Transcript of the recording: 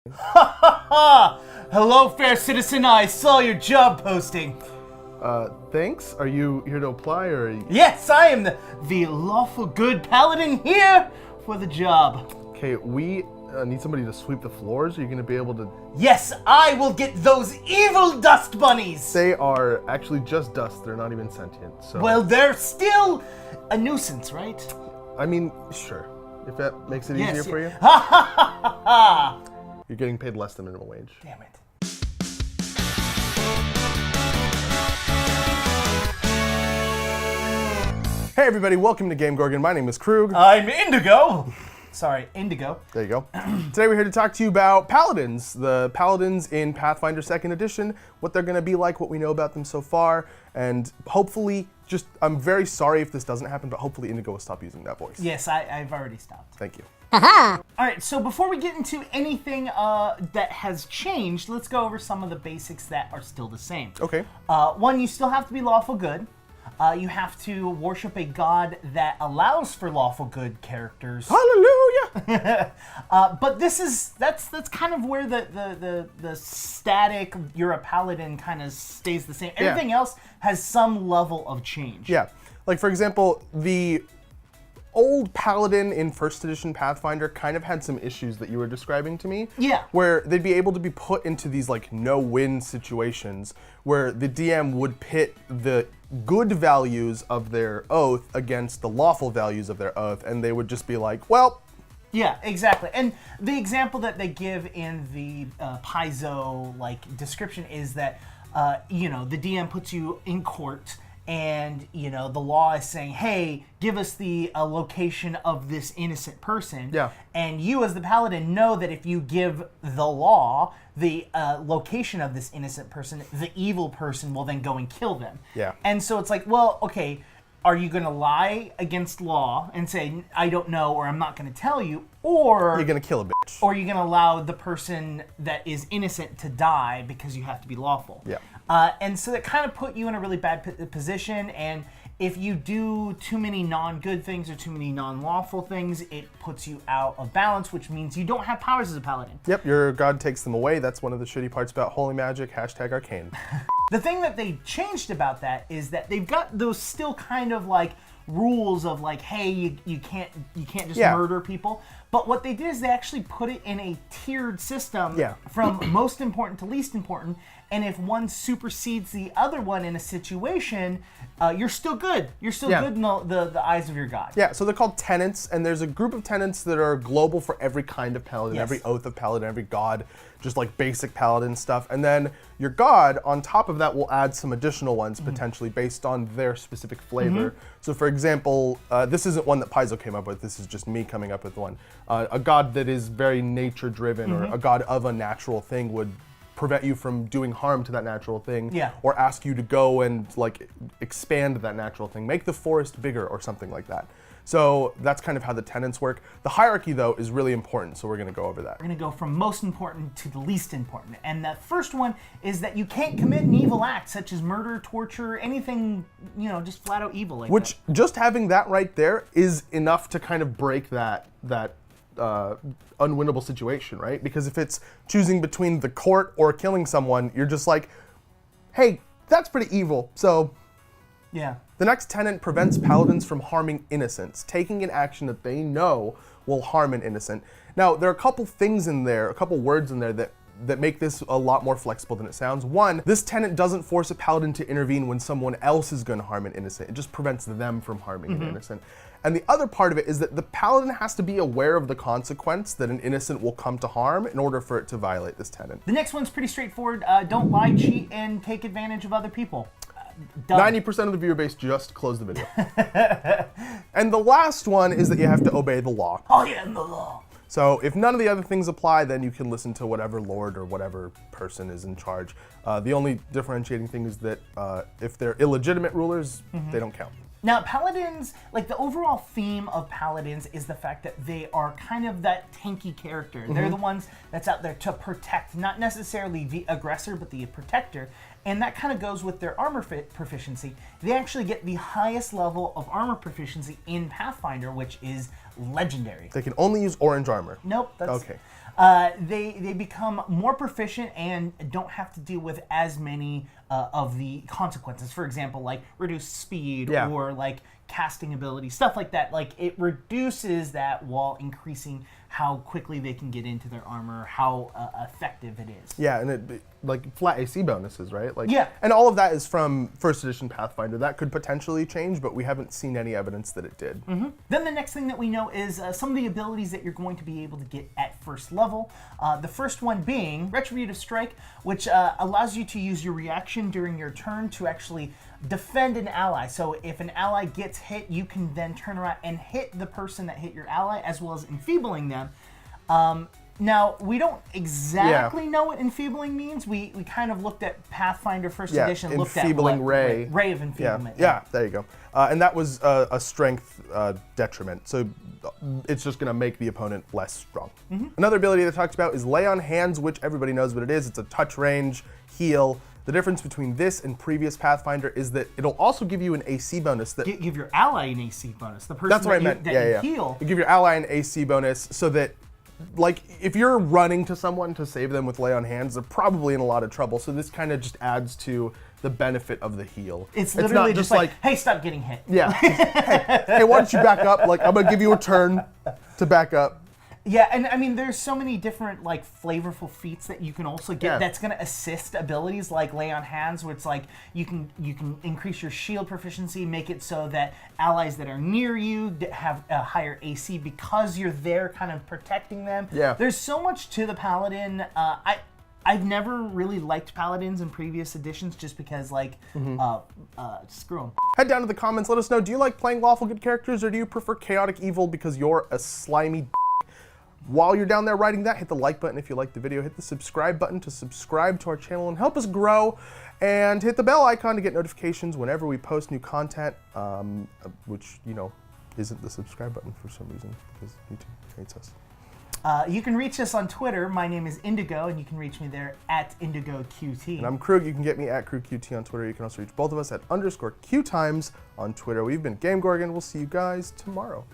Ha ha ha! Hello, fair citizen. I saw your job posting. Thanks. Are you here to apply, or are you... Yes, I am the Lawful Good Paladin here for the job. Okay, we need somebody to sweep the floors. Are you going to be able to... Yes, I will get those evil dust bunnies! They are actually just dust. They're not even sentient, so... Well, they're still a nuisance, right? I mean, sure. If that makes it easier for you. Ha ha ha ha ha! You're getting paid less than minimum wage. Damn it. Hey everybody, welcome to GameGorgon. My name is Krug. I'm Indigo. Sorry, Indigo. There you go. Today we're here to talk to you about Paladins. The Paladins in Pathfinder 2nd Edition, what they're going to be like, what we know about them so far, and hopefully, I'm very sorry if this doesn't happen, but hopefully Indigo will stop using that voice. Yes, I've already stopped. Thank you. Alright, so before we get into anything that has changed, let's go over some of the basics that are still the same. Okay. One, you still have to be lawful good. You have to worship a god that allows for lawful good characters. Hallelujah! But that's kind of where the static you're a paladin kind of stays the same. Everything else has some level of change. Yeah. Like, for example, the old Paladin in 1st edition Pathfinder kind of had some issues that you were describing to me. Yeah. Where they'd be able to be put into these, like, no-win situations where the DM would pit the good values of their oath against the lawful values of their oath, and they would just be like, well... Yeah, exactly. And the example that they give in the Paizo, description is that, the DM puts you in court, and, the law is saying, hey, give us the location of this innocent person. Yeah. And you as the paladin know that if you give the law the location of this innocent person, the evil person will then go and kill them. Yeah. And so it's like, well, okay, are you going to lie against law and say, I don't know, or I'm not going to tell you, or... You're going to kill a bitch. Or you're going to allow the person that is innocent to die because you have to be lawful. Yeah. And so that kind of put you in a really bad position, and if you do too many non-good things or too many non-lawful things, it puts you out of balance, which means you don't have powers as a paladin. Yep, your god takes them away. That's one of the shitty parts about holy magic, #arcane. The thing that they changed about that is that they've got those still kind of rules of hey, you can't just murder people. But what they did is they actually put it in a tiered system from most important to least important. And if one supersedes the other one in a situation, you're still good. You're still good in the eyes of your god. Yeah, so they're called Tenants, and there's a group of Tenants that are global for every kind of Paladin, every oath of Paladin, every god, just like basic Paladin stuff. And then your god, on top of that, will add some additional ones, potentially, based on their specific flavor. So for example, this isn't one that Paizo came up with, this is just me coming up with one. A god that is very nature-driven, or a god of a natural thing would prevent you from doing harm to that natural thing, or ask you to go and expand that natural thing, make the forest bigger or something like that. So that's kind of how the tenants work. The hierarchy, though, is really important, so we're going to go over that. We're going to go from most important to the least important. And the first one is that you can't commit an evil act, such as murder, torture, anything, just flat out evil like that. Which, just having that right there is enough to kind of break that unwinnable situation, right? Because if it's choosing between the court or killing someone, you're just like, hey, that's pretty evil, so... Yeah. The next tenant prevents paladins from harming innocents, taking an action that they know will harm an innocent. Now, there are a couple things in there, a couple words in there that make this a lot more flexible than it sounds. One, this tenant doesn't force a paladin to intervene when someone else is going to harm an innocent. It just prevents them from harming an innocent. And the other part of it is that the paladin has to be aware of the consequence that an innocent will come to harm in order for it to violate this tenant. The next one's pretty straightforward. Don't lie, cheat, and take advantage of other people. 90% of the viewer base just closed the video. And the last one is that you have to obey the law. Oh yeah, the law. So if none of the other things apply, then you can listen to whatever lord or whatever person is in charge. The only differentiating thing is that if they're illegitimate rulers, they don't count. Now, paladins, the overall theme of paladins is the fact that they are kind of that tanky character. They're the ones that's out there to protect, not necessarily the aggressor, but the protector. And that kind of goes with their armor proficiency. They actually get the highest level of armor proficiency in Pathfinder, which is legendary. They can only use orange armor. Nope. That's, okay. they become more proficient and don't have to deal with as many of the consequences. For example, like reduced speed or like casting ability, stuff like that. Like it reduces that while increasing how quickly they can get into their armor, how effective it is. Yeah, and it like flat AC bonuses, right? Like, yeah. And all of that is from first edition Pathfinder. That could potentially change, but we haven't seen any evidence that it did. Mm-hmm. Then the next thing that we know is some of the abilities that you're going to be able to get at first level. The first one being Retributive Strike, which allows you to use your reaction during your turn to actually defend an ally. So if an ally gets hit, you can then turn around and hit the person that hit your ally, as well as enfeebling them. Now, we don't exactly know what enfeebling means. We kind of looked at Pathfinder First Edition, looked at enfeebling ray. Ray of enfeeblement. Yeah, there you go. And that was a strength detriment. So it's just going to make the opponent less strong. Mm-hmm. Another ability that talks about is Lay on Hands, which everybody knows what it is. It's a touch range heal. The difference between this and previous Pathfinder is that it'll also give you an AC bonus. That give your ally an AC bonus. The person that's what I meant. That you heal. You give your ally an AC bonus so that, like, if you're running to someone to save them with Lay on Hands, they're probably in a lot of trouble. So this kind of just adds to the benefit of the heal. It's literally just like, hey, stop getting hit. Yeah. hey, why don't you back up? Like, I'm gonna give you a turn to back up. Yeah, and I mean, there's so many different like flavorful feats that you can also get that's going to assist abilities like Lay on Hands, where it's like you can increase your shield proficiency, make it so that allies that are near you have a higher AC because you're there, kind of protecting them. Yeah, there's so much to the Paladin. I've never really liked Paladins in previous editions just because, like, screw them. Head down to the comments. Let us know. Do you like playing Lawful Good characters, or do you prefer chaotic evil because you're a slimy? While you're down there writing that, hit the like button if you liked the video, hit the subscribe button to subscribe to our channel and help us grow, and hit the bell icon to get notifications whenever we post new content, which, you know, isn't the subscribe button for some reason, because YouTube hates us. You can reach us on Twitter. My name is Indigo, and you can reach me there at IndigoQT. And I'm Krug. You can get me at KrugQT on Twitter. You can also reach both of us at _QueueTimes on Twitter. We've been GameGorgon. We'll see you guys tomorrow.